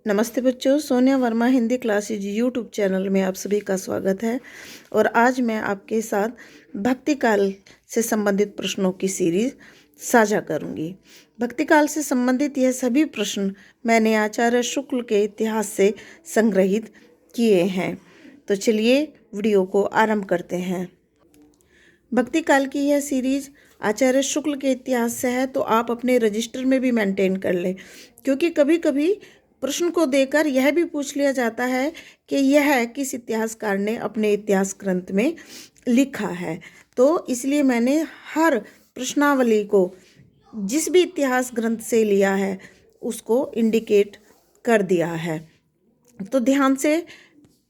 नमस्ते बच्चों, Sonia Verma Hindi classes YouTube channel में आप सभी का स्वागत है। और आज मैं आपके साथ भक्ति काल से संबंधित प्रश्नों की सीरीज साझा करूंगी। भक्ति काल से संबंधित यह सभी प्रश्न मैंने आचार्य शुक्ल के इतिहास से संग्रहित किए हैं। तो चलिए वीडियो को आरंभ करते हैं। भक्ति काल की यह सीरीज आचार्य शुक्ल के इतिहास से है, तो आप अपने रजिस्टर में भी मेंटेन कर लें, क्योंकि कभी कभी प्रश्न को देकर यह भी पूछ लिया जाता है कि यह किस इतिहासकार ने अपने इतिहास ग्रंथ में लिखा है। तो इसलिए मैंने हर प्रश्नावली को जिस भी इतिहास ग्रंथ से लिया है उसको इंडिकेट कर दिया है। तो ध्यान से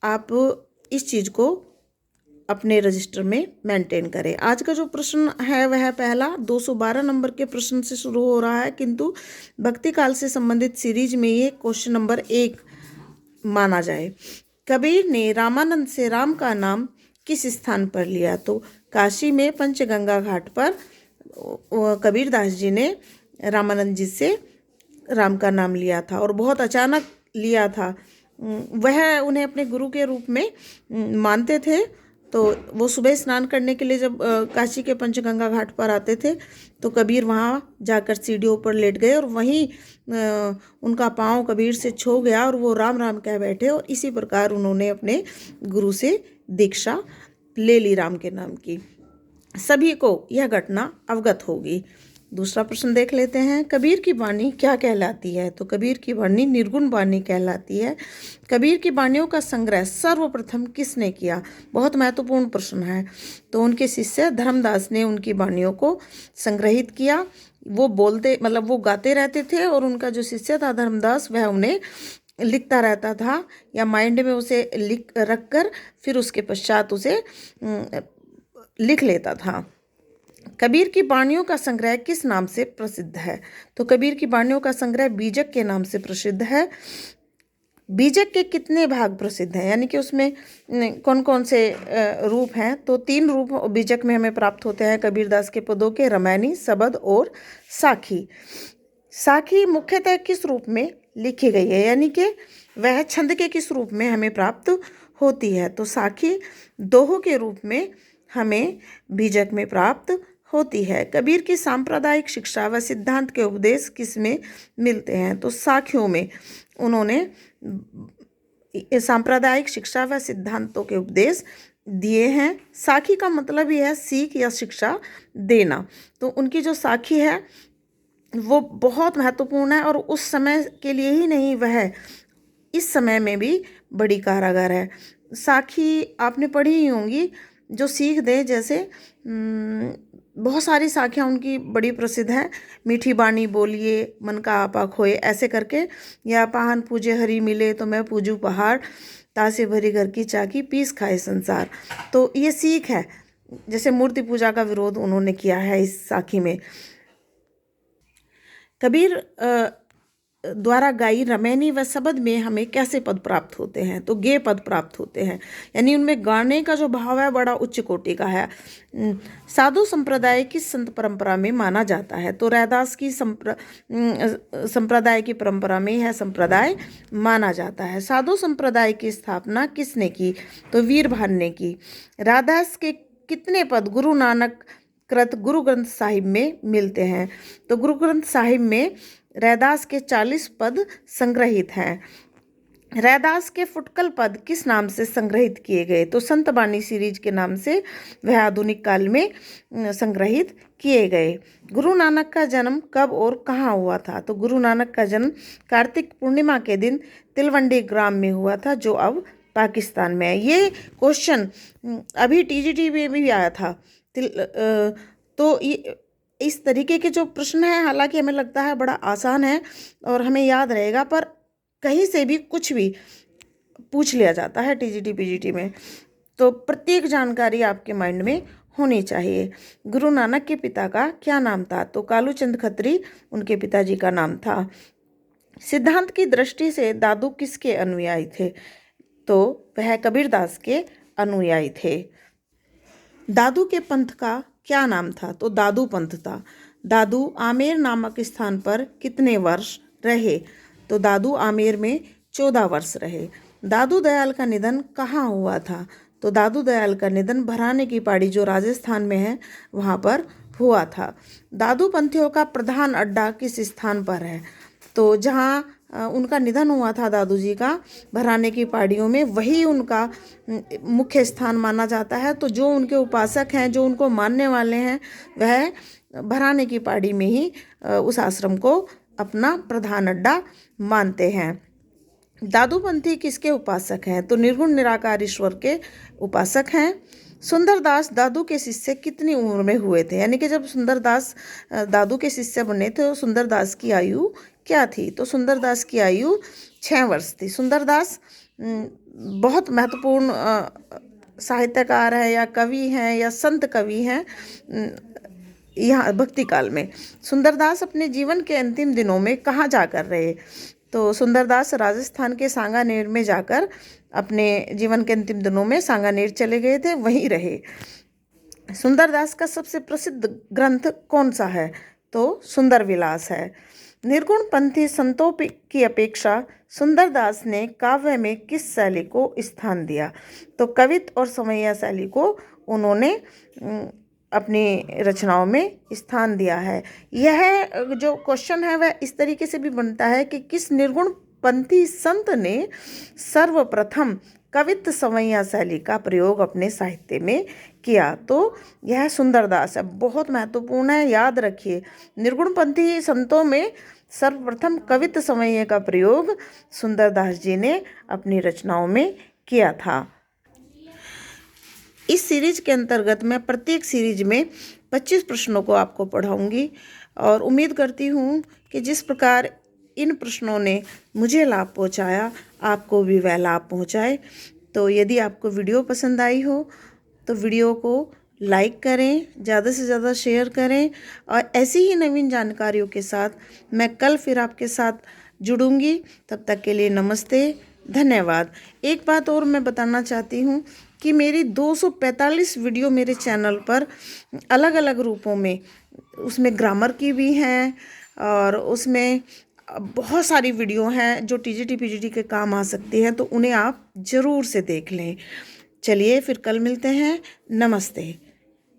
आप इस चीज़ को अपने रजिस्टर में मेंटेन करें। आज का जो प्रश्न है वह पहला 212 नंबर के प्रश्न से शुरू हो रहा है, किंतु भक्ति काल से संबंधित सीरीज में ये क्वेश्चन नंबर 1 माना जाए। कबीर ने रामानंद से राम का नाम किस स्थान पर लिया? तो काशी में पंचगंगा घाट पर कबीरदास जी ने रामानंद जी से राम का नाम लिया था, और बहुत अचानक लिया था। वह उन्हें अपने गुरु के रूप में मानते थे। तो वो सुबह स्नान करने के लिए जब काशी के पंचगंगा घाट पर आते थे तो कबीर वहाँ जाकर सीढ़ियों पर लेट गए, और वहीं उनका पाँव कबीर से छू गया और वो राम राम कह बैठे, और इसी प्रकार उन्होंने अपने गुरु से दीक्षा ले ली राम के नाम की। सभी को यह घटना अवगत होगी। दूसरा प्रश्न देख लेते हैं। कबीर की वाणी क्या कहलाती है? तो कबीर की वाणी निर्गुण वाणी कहलाती है। कबीर की वाणियों का संग्रह सर्वप्रथम किसने किया? बहुत महत्वपूर्ण प्रश्न है। तो उनके शिष्य धर्मदास ने उनकी वाणियों को संग्रहित किया। वो बोलते मतलब वो गाते रहते थे, और उनका जो शिष्य था धर्मदास वह उन्हें लिखता रहता था, या माइंड में उसे लिख रख कर फिर उसके पश्चात उसे लिख लेता था। कबीर की वाणियों का संग्रह किस नाम से प्रसिद्ध है? तो कबीर की वाणियों का संग्रह बीजक के नाम से प्रसिद्ध है। बीजक के कितने भाग प्रसिद्ध हैं, यानी कि उसमें कौन कौन से रूप हैं? तो 3 रूप बीजक में हमें प्राप्त होते हैं कबीरदास के पदों के, रमैनी, सबद और साखी। साखी मुख्यतः किस रूप में लिखी गई है, यानी कि वह छंद के किस रूप में हमें प्राप्त होती है? तो साखी दोहों के रूप में हमें बीजक में प्राप्त होती है। कबीर की सांप्रदायिक शिक्षा व सिद्धांत के उपदेश किस में मिलते हैं? तो साखियों में उन्होंने सांप्रदायिक शिक्षा व सिद्धांतों के उपदेश दिए हैं। साखी का मतलब ही है सीख या शिक्षा देना। तो उनकी जो साखी है वो बहुत महत्वपूर्ण है, और उस समय के लिए ही नहीं, वह इस समय में भी बड़ी कारागार है। साखी आपने पढ़ी ही होंगी, जो सीख दे, जैसे बहुत सारी साखियाँ उनकी बड़ी प्रसिद्ध हैं। मीठी बानी बोलिए मन का आपा खोए, ऐसे करके, या पाहन पूजे हरि मिले तो मैं पूजू पहाड़, तासे भरी घर की चाकी पीस खाए संसार। तो ये सीख है। जैसे मूर्ति पूजा का विरोध उन्होंने किया है इस साखी में। कबीर द्वारा गाई रमैनी व सबद में हमें कैसे पद प्राप्त होते हैं? तो गे पद प्राप्त होते हैं, यानी उनमें गाने का जो भाव है बड़ा उच्च कोटि का है। साधु संप्रदाय की संत परंपरा में माना जाता है। तो रैदास की संप्रदाय की परंपरा में यह संप्रदाय माना जाता है। साधु संप्रदाय की स्थापना किसने की? तो वीरभान ने की। रैदास के कितने पद गुरु नानक कृत गुरु ग्रंथ साहिब में मिलते हैं? तो गुरु ग्रंथ साहिब में रैदास के 40 पद संग्रहित हैं। रैदास के फुटकल पद किस नाम से संग्रहित किए गए? तो संत बानी सीरीज के नाम से वह आधुनिक काल में संग्रहित किए गए। गुरु नानक का जन्म कब और कहाँ हुआ था? तो गुरु नानक का जन्म कार्तिक पूर्णिमा के दिन तिलवंडी ग्राम में हुआ था, जो अब पाकिस्तान में है। ये क्वेश्चन अभी टीजीटी में भी आया था। तो ये इस तरीके के जो प्रश्न हैं, हालांकि हमें लगता है बड़ा आसान है और हमें याद रहेगा, पर कहीं से भी कुछ भी पूछ लिया जाता है टीजीटी पीजीटी में। तो प्रत्येक जानकारी आपके माइंड में होनी चाहिए। गुरु नानक के पिता का क्या नाम था? तो कालू चंद खत्री उनके पिताजी का नाम था। सिद्धांत की दृष्टि से दादू किसके अनुयायी थे? तो वह कबीरदास के अनुयायी थे। दादू के पंथ का क्या नाम था? तो दादू पंथ था। दादू आमेर नामक स्थान पर कितने वर्ष रहे? तो दादू आमेर में 14 वर्ष रहे। दादू दयाल का निधन कहाँ हुआ था? तो दादू दयाल का निधन भराने की पहाड़ी जो राजस्थान में है वहाँ पर हुआ था। दादू पंथियों का प्रधान अड्डा किस स्थान पर है? तो जहाँ उनका निधन हुआ था दादू जी का, भराने की पहाड़ियों में, वही उनका मुख्य स्थान माना जाता है। तो जो उनके उपासक हैं, जो उनको मानने वाले हैं, वह भराने की पहाड़ी में ही उस आश्रम को अपना प्रधान अड्डा मानते हैं। दादूपंथी किसके उपासक हैं? तो निर्गुण निराकार ईश्वर के उपासक हैं। सुंदरदास दादू के शिष्य कितनी उम्र में हुए थे? यानी कि जब सुंदरदास दादू के शिष्य बने थे तो सुंदरदास की आयु क्या थी? तो सुंदरदास की आयु 6 वर्ष थी। सुंदरदास बहुत महत्वपूर्ण साहित्यकार है या कवि हैं या संत कवि हैं यहाँ भक्ति काल में। सुंदरदास अपने जीवन के अंतिम दिनों में कहाँ जाकर रहे? तो सुंदरदास राजस्थान के सांगानेर में जाकर अपने जीवन के अंतिम दिनों में सांगानेर चले गए थे, वहीं रहे। सुंदरदास का सबसे प्रसिद्ध ग्रंथ कौन सा है? तो सुंदर विलास है। निर्गुण पंथी संतों की अपेक्षा सुंदरदास ने काव्य में किस शैली को स्थान दिया? तो कवित्त और समैया शैली को उन्होंने अपनी रचनाओं में स्थान दिया है। यह जो क्वेश्चन है वह इस तरीके से भी बनता है कि किस निर्गुण पंथी संत ने सर्वप्रथम कवित्त समैया शैली का प्रयोग अपने साहित्य में किया? तो यह सुंदरदास है। बहुत महत्वपूर्ण है, याद रखिए। निर्गुण पंथी संतों में सर्वप्रथम कवित्त समैया का प्रयोग सुंदरदास जी ने अपनी रचनाओं में किया था। इस सीरीज के अंतर्गत मैं प्रत्येक सीरीज में 25 प्रश्नों को आपको पढ़ाऊंगी और उम्मीद करती हूँ कि जिस प्रकार इन प्रश्नों ने मुझे लाभ पहुँचाया, आपको भी वह लाभ पहुँचाए। तो यदि आपको वीडियो पसंद आई हो तो वीडियो को लाइक करें, ज़्यादा से ज़्यादा शेयर करें और ऐसी ही नवीन जानकारियों के साथ मैं कल फिर आपके साथ जुड़ूंगी। तब तक के लिए नमस्ते, धन्यवाद। एक बात और मैं बताना चाहती हूँ कि मेरी 245 वीडियो मेरे चैनल पर अलग अलग रूपों में, उसमें ग्रामर की भी हैं और उसमें बहुत सारी वीडियो हैं जो टीजीटी पीजीटी के काम आ सकती हैं, तो उन्हें आप ज़रूर से देख लें। चलिए फिर कल मिलते हैं। नमस्ते।